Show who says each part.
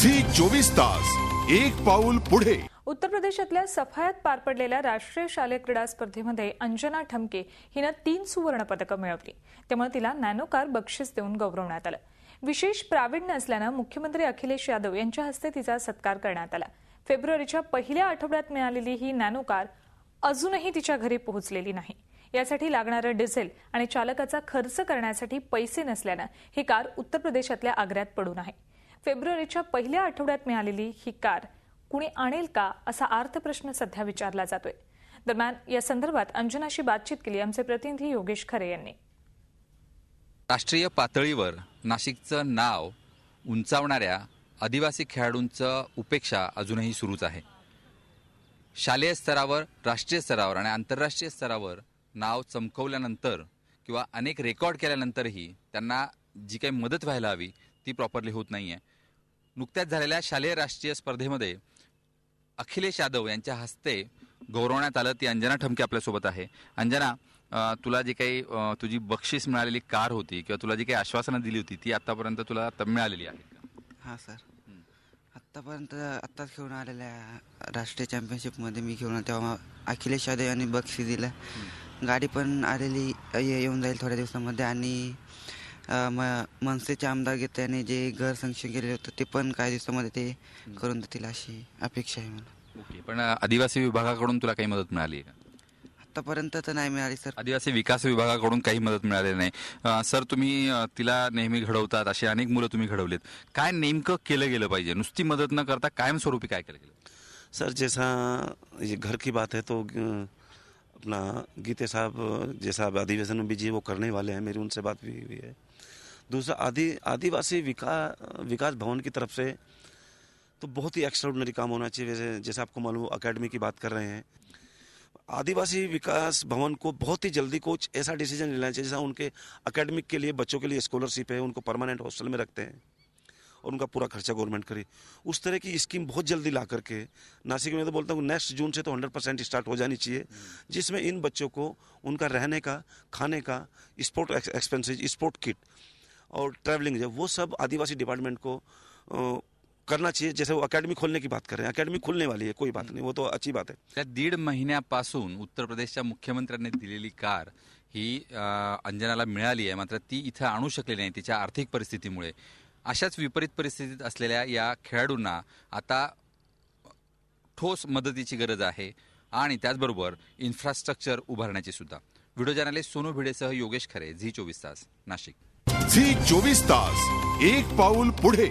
Speaker 1: Zee 24 तास एक पाऊल पुढे।
Speaker 2: उत्तर प्रदेशातल्या सफायात पार पडलेल्या राष्ट्रीय शालेय क्रीडा स्पर्धेमध्ये अंजना ठमके हिने 3 सुवर्ण पदकं मिळवली। त्यामुळे तिला नॅनो कार बक्षीस देऊन गौरवण्यात आलं। विशेष प्रावीण्य असल्याने मुख्यमंत्री अखिलेश यादव यांच्या हस्ते तिचा सत्कार करण्यात आला। फेब्रुवारीच्या पहिल्या आठवड्यात मिळालेली ही नॅनो कार अजूनही तिच्या घरी पोहोचलेली नाही। यासाठी लागणारे डिझेल आणि चालकाचा खर्च करण्यासाठी पैसे नसल्याने ही कार उत्तर प्रदेशातल्या आग्र्यात पडून आहे। फेब्रुवारीच्या पहिल्या आठवड्यात मिळालेली ही कार कुणी आणेल का असा अर्थप्रश्न सध्या विचारला जातोय। दरम्यान या संदर्भात अंजनाशी बातचीत केली आमचे प्रतिनिधी योगेश खरे यांनी।
Speaker 3: राष्ट्रीय पातळीवर नाशिकचं नाव उंचावणाऱ्या आदिवासी खेळाडूंचं उपेक्षा अजूनही सुरूच आहे। शालेय स्तरावर, राष्ट्रीय स्तरावर आणि आंतरराष्ट्रीय स्तरावर नाव चमकवल्यानंतर किंवा अनेक रेकॉर्ड केल्यानंतरही त्यांना जी काही मदत व्हायला हवी ती प्रॉपरली होत नाहीये। नुकत्याच झालेल्या शालेय राष्ट्रीय स्पर्धेमध्ये अखिलेश यादव यांच्या हस्ते गौरवण्यात आलं। ती अंजना ठमके आपल्यासोबत आहे। अंजना, तुला जी काही तुझी बक्षीस मिळालेली कार होती किंवा तुला जी काही आश्वासनं दिली होती ती आतापर्यंत तुला मिळालेली आहे का?
Speaker 4: हां सर, आत्तापर्यंत आत्ताच खेळून आलेल्या राष्ट्रीय चॅम्पियनशिपमध्ये मी खेळून तेव्हा अखिलेश यादव यांनी बक्षीस दिलं। गाडी पण आलेली येऊन जाईल थोड्या दिवसामध्ये आणि मनसेचे आमदार गीताने जे घर संरक्षण केलेलं होतं ते पण काही दिवसामध्ये ते करून देतील अशी अपेक्षा आहे मला।
Speaker 3: ओके, पण आदिवासी विभागाकडून तुला काही मदत मिळाली आहे का?
Speaker 4: आतापर्यंत तर नाही मिळाली सर।
Speaker 3: आदिवासी विकास विभागाकडून काही मदत मिळालेली नाही। सर, तुम्ही तिला नेहमी घडवतात, अशी अनेक मुलं तुम्ही घडवलेत। काय नेमकं केलं गेलं पाहिजे? नुसती मदत न करता कायमस्वरूपी काय केलं गेलं?
Speaker 5: सर, जैसा ये घर की बात है तो अपना गीते साहब जैसा अधिवेशन में भी जी वो करने वाले हैं, मेरी उनसे बात भी हुई है। दूसरा आदिवासी विकास भवन की तरफ से तो बहुत ही एक्स्ट्राऑर्डिनरी काम होना चाहिए। जैसे आपको मालूम अकेडमी की बात कर रहे हैं, आदिवासी विकास भवन को बहुत ही जल्दी कुछ ऐसा डिसीजन लेना चाहिए जैसा उनके अकेडमिक के लिए बच्चों के लिए स्कॉलरशिप है, उनको परमानेंट हॉस्टल में रखते हैं और उनका पूरा खर्चा गवर्नमेंट करे। उस तरह की स्कीम बहुत जल्दी ला करके नासिक में तो बोलता हूँ नेक्स्ट जून से तो 100% स्टार्ट हो जानी चाहिए, जिसमें इन बच्चों को उनका रहने का, खाने का, स्पोर्ट एक्सपेंसेज, स्पोर्ट किट और ट्रैवलिंग जो वो सब आदिवासी डिपार्टमेंट को करना चाहिए। जैसे वो अकेडमी खोलने की बात कर रहे हैं, अकेडमी खुलने वाली है, कोई बात नहीं, वो तो अच्छी बात है।
Speaker 3: त्या 1.5 महिन्यापासून उत्तर प्रदेशच्या मुख्यमंत्र्यांनी दिलेली कार ही अंजनाला मिळाली आहे, मात्र ती इथं आणू शकली नाही तिच्या आर्थिक परिस्थितीमुळे। अशाच विपरीत परिस्थितीत असलेल्या या खेळाडूंना आता ठोस मदतीची गरज आहे आणि त्याचबरोबर इन्फ्रास्ट्रक्चर उभारण्याची सुद्धा। व्हिडिओ जर्नलिस्ट सोनू भिडेसह योगेश खरे, झी 24 तास, नाशिक।
Speaker 1: झी 24 तास एक पाऊल पुढे।